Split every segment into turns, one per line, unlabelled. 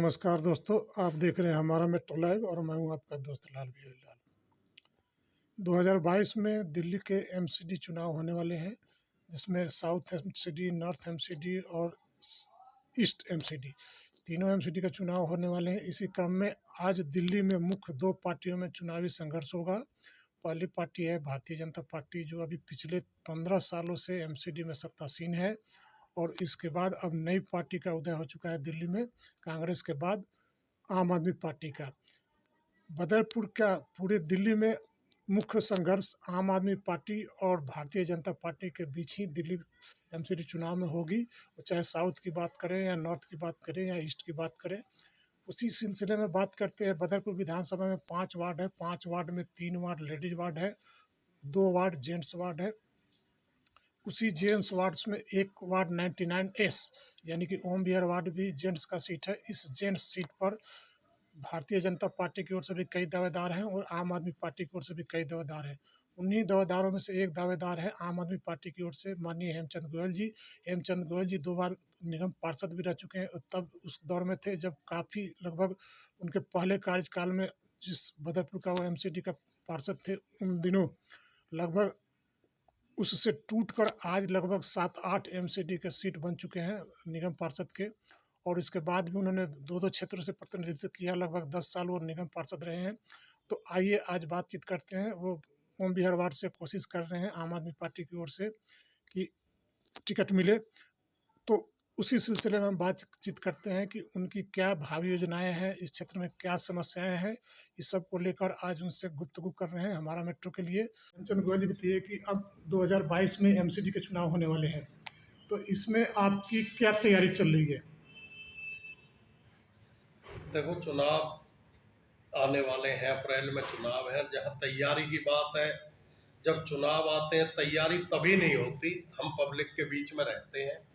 नमस्कार दोस्तों, आप देख रहे हैं हमारा मेट्रो लाइव और मैं हूं आपका दोस्त लाल भी लाल। 2022 में दिल्ली के एमसीडी चुनाव होने वाले हैं, जिसमें साउथ एमसीडी, नॉर्थ एमसीडी और ईस्ट एमसीडी तीनों एमसीडी का चुनाव होने वाले हैं। इसी क्रम में आज दिल्ली में मुख्य दो पार्टियों में चुनावी संघर्ष होगा। पहली पार्टी है भारतीय जनता पार्टी, जो अभी पिछले 15 सालों से एमसीडी में सत्तासीन है, और इसके बाद अब नई पार्टी का उदय हो चुका है दिल्ली में, कांग्रेस के बाद आम आदमी पार्टी का। बदरपुर का पूरे दिल्ली में मुख्य संघर्ष आम आदमी पार्टी और भारतीय जनता पार्टी के बीच ही दिल्ली एमसीडी चुनाव में होगी। चाहे साउथ की बात करें या नॉर्थ की बात करें या ईस्ट की बात करें। उसी सिलसिले में बात करते हैं। बदरपुर विधानसभा में 5 वार्ड है। 5 वार्ड में 3 वार्ड लेडीज वार्ड है, 2 वार्ड जेंट्स वार्ड है। उसी जेंट्स वार्ड्स में एक वार्ड 99S यानी कि ओम बिहार वार्ड भी जेंट्स का सीट है। इस जेंट्स सीट पर भारतीय जनता पार्टी की ओर से भी कई दावेदार हैं और आम आदमी पार्टी की ओर से भी कई दावेदार हैं। उन्हीं दावेदारों में से एक दावेदार है आम आदमी पार्टी की ओर से माननीय हेमचंद गोयल जी। हेमचंद गोयल जी 2 बार निगम पार्षद भी रह चुके हैं। तब उस दौर में थे जब काफ़ी लगभग उनके पहले कार्यकाल में जिस बदरपुर का वो एमसीडी का पार्षद थे, उन दिनों लगभग उससे टूटकर आज लगभग 7-8 एमसीडी के सीट बन चुके हैं निगम पार्षद के। और इसके बाद भी उन्होंने 2-2 क्षेत्रों से प्रतिनिधित्व किया। लगभग 10 साल वो निगम पार्षद रहे हैं। तो आइए आज बातचीत करते हैं। वो ओम बिहार वार्ड से कोशिश कर रहे हैं आम आदमी पार्टी की ओर से कि टिकट मिले। तो उसी सिलसिले में हम बातचीत करते हैं कि उनकी क्या भावी योजनाएं हैं, इस क्षेत्र में क्या समस्याएं हैं, इस सब को लेकर आज उनसे गुफ्तगू कर रहे हैं हमारा मेट्रो के लिए। हेमचंद गोयल जी बताइए कि अब 2022 में एमसीडी के चुनाव होने वाले हैं, तो इसमें आपकी क्या तैयारी चल रही है?
देखो, चुनाव आने वाले हैं, अप्रैल में चुनाव है। जहाँ तैयारी की बात है, जब चुनाव आते हैं तैयारी तभी नहीं होती। हम पब्लिक के बीच में रहते हैं,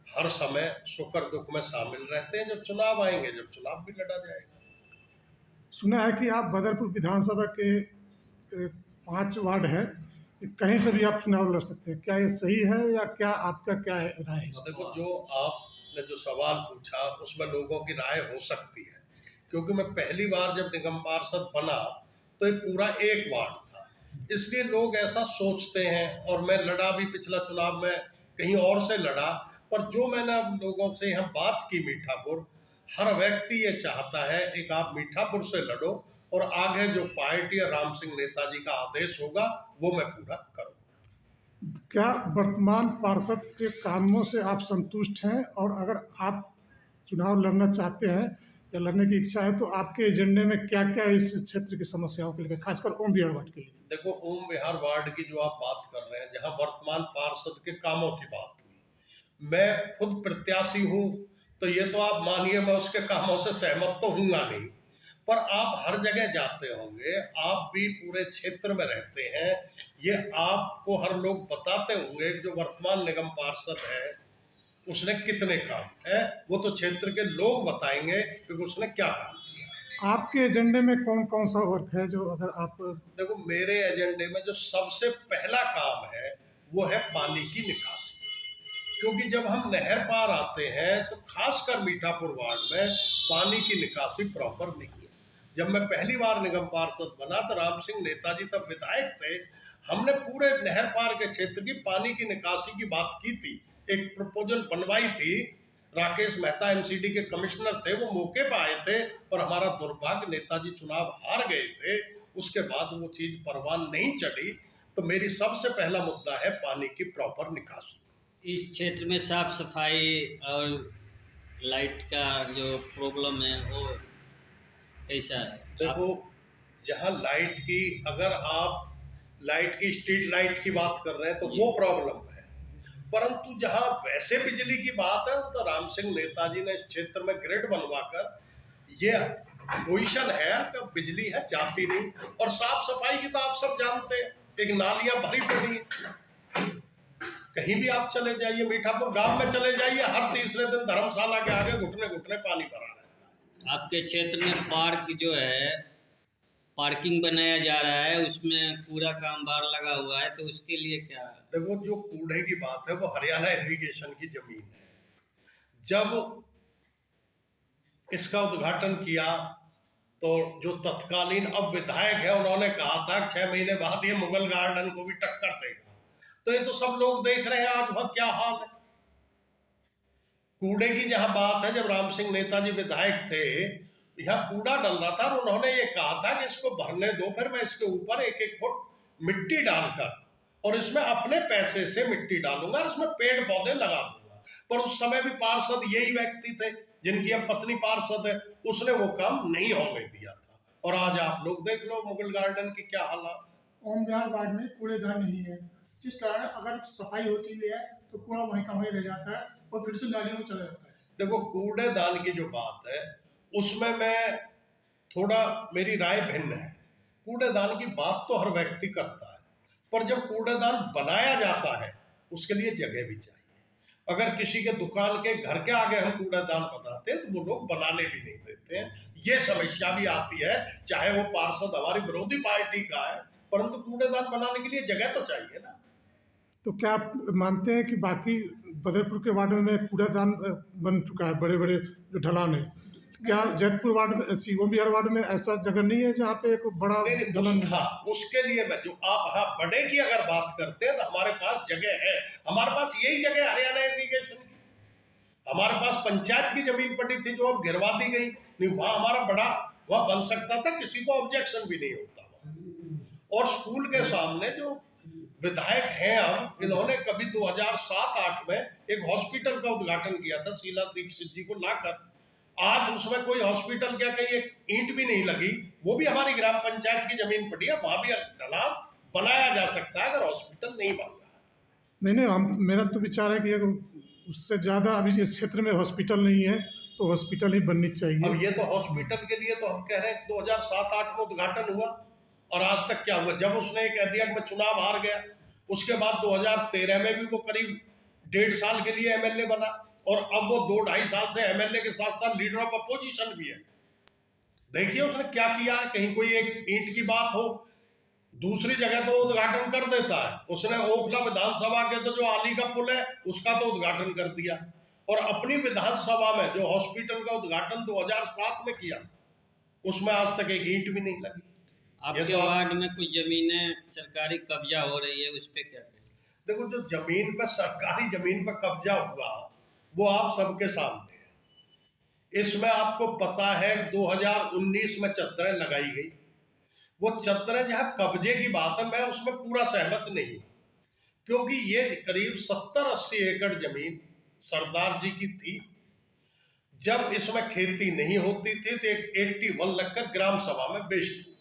हर समय सुख और दुख में शामिल रहते हैं। जब चुनाव आएंगे, जब चुनाव भी लड़ा जाएगा।
सुना है कि आप बदरपुर विधानसभा के 5 वार्ड है, कहीं से भी आप चुनाव लड़ सकते हैं, क्या ये सही है या क्या आपका क्या राय है?
देखो, जो आपने जो सवाल पूछा उसमें लोगों की राय हो सकती है, क्योंकि मैं पहली बार जब निगम पार्षद बना तो ये पूरा एक वार्ड था, इसलिए लोग ऐसा सोचते हैं। और मैं लड़ा भी पिछला चुनाव में कहीं और से लड़ा, पर जो मैंने अब लोगों से यहाँ बात की मीठापुर, हर व्यक्ति ये चाहता है एक आप मीठापुर से लड़ो और आगे जो पार्टी और राम सिंह नेताजी का आदेश होगा वो मैं पूरा करूँगा।
क्या वर्तमान पार्षद के कामों से आप संतुष्ट हैं? और अगर आप चुनाव लड़ना चाहते हैं या लड़ने की इच्छा है, तो आपके एजेंडे में क्या क्या इस क्षेत्र की समस्याओं के लिए, खासकर ओम बिहार वार्ड के लिए?
देखो, ओम बिहार वार्ड की जो आप बात कर रहे हैं, जहां वर्तमान पार्षद के कामों की बात हुई, मैं खुद प्रत्याशी हूं, तो ये तो आप मानिए मैं उसके कामों से सहमत तो हूंगा नहीं, पर आप हर जगह जाते होंगे, आप भी पूरे क्षेत्र में रहते हैं, ये आपको हर लोग बताते होंगे कि जो वर्तमान निगम पार्षद है उसने कितने काम है, वो तो क्षेत्र के लोग बताएंगे कि उसने क्या काम किया।
आपके एजेंडे में कौन कौन सा वर्क है जो, अगर आप...
देखो, मेरे एजेंडे में जो सबसे पहला काम है वो है पानी की निकासी, क्योंकि जब हम नहर पार आते हैं तो खासकर मीठापुर वार्ड में पानी की निकासी प्रॉपर नहीं है। जब मैं पहली बार निगम पार्षद बना तो राम सिंह नेताजी तब विधायक थे, हमने पूरे नहर पार के क्षेत्र की पानी की निकासी की बात की थी, एक प्रपोजल बनवाई थी। राकेश मेहता एमसीडी के कमिश्नर थे, वो मौके पर आए थे, और हमारा दुर्भाग्य नेताजी चुनाव हार गए थे, उसके बाद वो चीज परवान नहीं चढ़ी। तो मेरी सबसे पहला मुद्दा है पानी की प्रॉपर निकासी।
इस क्षेत्र में साफ सफाई और लाइट का जो प्रॉब्लम है वो कैसा है?
देखो, जहाँ लाइट की, अगर आप लाइट की, स्ट्रीट लाइट की बात कर रहे हैं तो वो प्रॉब्लम है, परंतु जहाँ वैसे बिजली की बात है तो राम सिंह नेताजी ने इस क्षेत्र में ग्रिड बनवाकर ये पोजीशन है कि बिजली है जाती नहीं। और साफ सफाई की तो आप सब जानते हैं, एक नालियां भरी पड़ी है, कहीं भी आप चले जाइए, मीठापुर गांव में चले जाइए, हर तीसरे दिन धर्मशाला के आगे घुटने घुटने पानी भरा रहता है।
आपके क्षेत्र में पार्क जो है, पार्किंग बनाया जा रहा है, उसमें पूरा काम बार लगा हुआ है, तो उसके लिए क्या?
देखो, जो कूड़े की बात है वो हरियाणा इरिगेशन की जमीन है। जब इसका उद्घाटन किया तो जो तत्कालीन अब विधायक है उन्होंने कहा था 6 महीने बाद ये मुगल गार्डन को भी टक्कर देगा। तो ये तो सब लोग देख रहे हैं आज वहां क्या हाल है। कूड़े की जहां बात है, जब राम सिंह नेताजी विधायक थे यहाँ कूड़ा डल रहा था और उन्होंने ये कहा था कि इसको भरने दो, फिर मैं इसके ऊपर 1-1 फुट मिट्टी डालकर और इसमें अपने पैसे से मिट्टी डालूंगा और इसमें पेड़ पौधे लगा दूंगा। पर उस समय भी पार्षद यही व्यक्ति थे जिनकी अब पत्नी पार्षद है, उसने वो काम नहीं होने दिया था। और आज आप लोग देख लो मुगल गार्डन की क्या हालत है।
ओम विहार वार्ड में कूड़ेदान नहीं है, जिस कारण अगर सफाई होती भी है तो कूड़ा वहीं का वहीं रह जाता है और फिर से नालियों में चला जाता है।
देखो कूड़ेदान की जो बात है उसमें मैं थोड़ा, मेरी राय भिन्न है। कूड़ेदान की बात तो हर व्यक्ति करता है, पर जब कूड़ेदान बनाया जाता है उसके लिए जगह भी चाहिए। अगर किसी के दुकान के घर के आगे हम कूड़ेदान बनाते हैं तो वो लोग बनाने भी नहीं देते हैं। ये समस्या भी आती है, चाहे वो पार्षद हमारी विरोधी पार्टी का है, परंतु कूड़ेदान बनाने के लिए जगह तो चाहिए ना।
तो क्या आप मानते हैं कि बाकी बदरपुर के वार्ड में कूड़ादान बन चुका है, बड़े बड़े जो ढलान है, क्या जैतपुर वार्ड में, ओम विहार वार्ड में ऐसा जगह नहीं है जहाँ पे एक बड़ा ढलान?
हाँ, उसके लिए मैं जो आप हाँ बड़े की अगर बात करते हैं तो हमारे पास जगह है। हमारे पास यही जगह हरियाणा इरिगेशन की, हमारे पास पंचायत की जमीन पड़ी थी जो अब गिरवा दी गई। नहीं, वहां हमारा बड़ा वहां बन सकता था, किसी को ऑब्जेक्शन भी नहीं होता। और स्कूल के सामने जो विधायक हैं अब, इन्होंने कभी 2007-8 में एक हॉस्पिटल का उद्घाटन किया था शीला दीक्षित जी को लाकर। आज उसमें कोई हॉस्पिटल क्या, कहीं एक ईंट भी नहीं लगी। वो भी हमारी ग्राम पंचायत की जमीन पड़ी है, वहां भी ढलान बनाया जा सकता है अगर हॉस्पिटल नहीं बन रहा।
नहीं, मेरा तो विचार है कि अगर उससे ज्यादा अभी इस क्षेत्र में हॉस्पिटल नहीं है तो हॉस्पिटल ही बननी चाहिए।
अब ये तो हॉस्पिटल के लिए तो हम कह रहे हैं 2007-8 में उद्घाटन हुआ और आज तक क्या हुआ। जब उसने कह दिया कि मैं चुनाव हार गया, उसके बाद 2013 में भी वो करीब 1.5 साल के लिए एमएलए बना और अब वो 2-2.5 साल से एमएलए के साथ साथ लीडर ऑफ अपोजिशन भी है। देखिए उसने क्या किया है। कहीं कोई एक ईंट की बात हो, दूसरी जगह तो उद्घाटन कर देता है। उसने ओखला विधानसभा के तो जो आली का पुल है उसका तो उद्घाटन कर दिया, और अपनी विधानसभा में जो हॉस्पिटल का उद्घाटन 2007 में किया उसमें आज तक एक ईंट भी नहीं लगी।
आपके
तो
वार्ड में कुछ जमीनें सरकारी कब्जा हो रही है, उस पे क्या कहें?
देखो, जो जमीन पर सरकारी जमीन पर कब्जा हुआ वो आप सबके सामने है। इसमें आपको पता है 2019 में चद्दरें लगाई गई। वो चद्दरें जहां कब्जे की बात है, मैं उसमें पूरा सहमत नहीं हूं, क्योंकि ये करीब 70-80 एकड़ जमीन सरदार जी की थी। जब इसमें खेती नहीं होती थी तो 81 लगकर ग्राम सभा में बेस्ट हुई।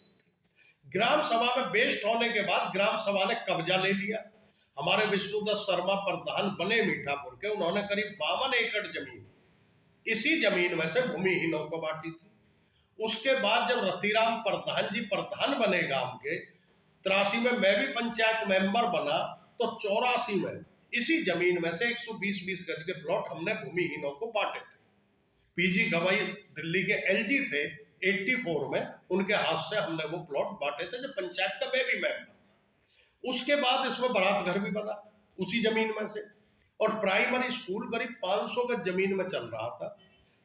ग्राम सभा में बेस्ट होने के बाद ग्राम सभा ने कब्जा ले लिया। हमारे विष्णुदत्त शर्मा प्रधान बने मीठापुर के, उन्होंने करीब 52 एकड़ जमीन इसी जमीन में से भूमिहीनों को बांटी थी। उसके बाद जब रतिराम प्रधान जी प्रधान बने गांव के, 83 में मैं भी पंचायत मेंबर बना, तो 84 में इसी जमीन में से 120-20 गज के प्लॉट हमने भूमिहीनों को बांटे थे। पीजी गवाई दिल्ली के एलजी थे, 84 में उनके हाथ से हमने वो प्लॉट बांटे थे जब पंचायत का मैं भी मेंबर था। उसके बाद इसमें बारात घर भी बना उसी जमीन में से, और प्राइमरी स्कूल करीब 500 गज जमीन में चल रहा था।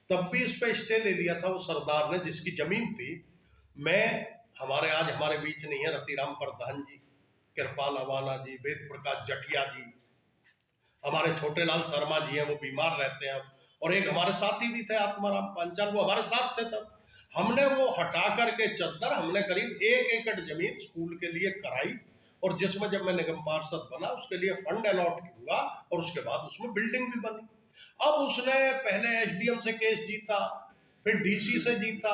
तब भी इस पे स्टे ले लिया था वो सरदार ने जिसकी जमीन थी। हमारे बीच नहीं है रतिराम प्रधान जी, कृपाल अवाना जी, वेद प्रकाश जटिया जी, हमारे छोटे लाल शर्मा जी हैं, वो बीमार रहते हैं अब, और एक हमारे साथी भी थे आत्माराम पांचाल, वो हमारे साथ थे। तब हमने वो हटा करके चद्दर, हमने करीब 1 एकड़ जमीन स्कूल के लिए कराई, और जिसमें जब मैं निगम पार्षद बना उसके लिए फंड अलॉट हुआ और उसके बाद उसमें बिल्डिंग भी बनी। अब उसने पहले एसडीएम से केस जीता, फिर डीसी से जीता,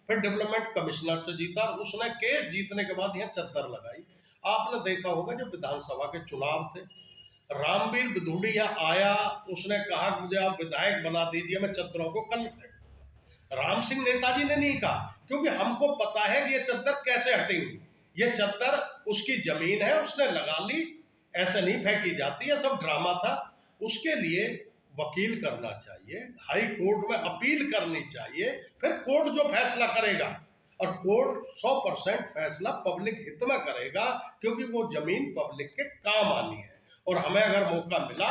फिर डेवलपमेंट कमिश्नर से जीता, और उसने केस जीतने के बाद यहाँ चद्दर लगाई। आपने देखा होगा जब विधानसभा के चुनाव थे, रामवीर बिधूड़िया आया, उसने कहा कि मुझे आप विधायक बना दीजिए, मैं चद्दरों को कल फेंकूंगा। राम सिंह नेताजी ने नहीं कहा, क्योंकि हमको पता है कि ये चद्दर कैसे हटेंगी। ये चद्दर उसकी जमीन है, उसने लगा ली, ऐसे नहीं फेंकी जाती, ये सब ड्रामा था। उसके लिए वकील करना चाहिए, हाई कोर्ट में अपील करनी चाहिए, फिर कोर्ट जो फैसला करेगा, और कोर्ट 100% फैसला पब्लिक हित में करेगा, क्योंकि वो जमीन पब्लिक के काम आनी है। और हमें अगर मौका मिला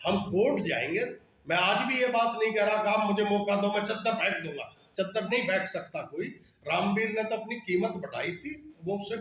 हम कोर्ट जाएंगे। मैं आज भी ये बात नहीं कह रहा कि आप मुझे मौका दो मैं चद्दर फेंक दूंगा, चद्दर नहीं फेंक सकता कोई। रामवीर ने तो अपनी कीमत बढ़ाई थी, वो उससे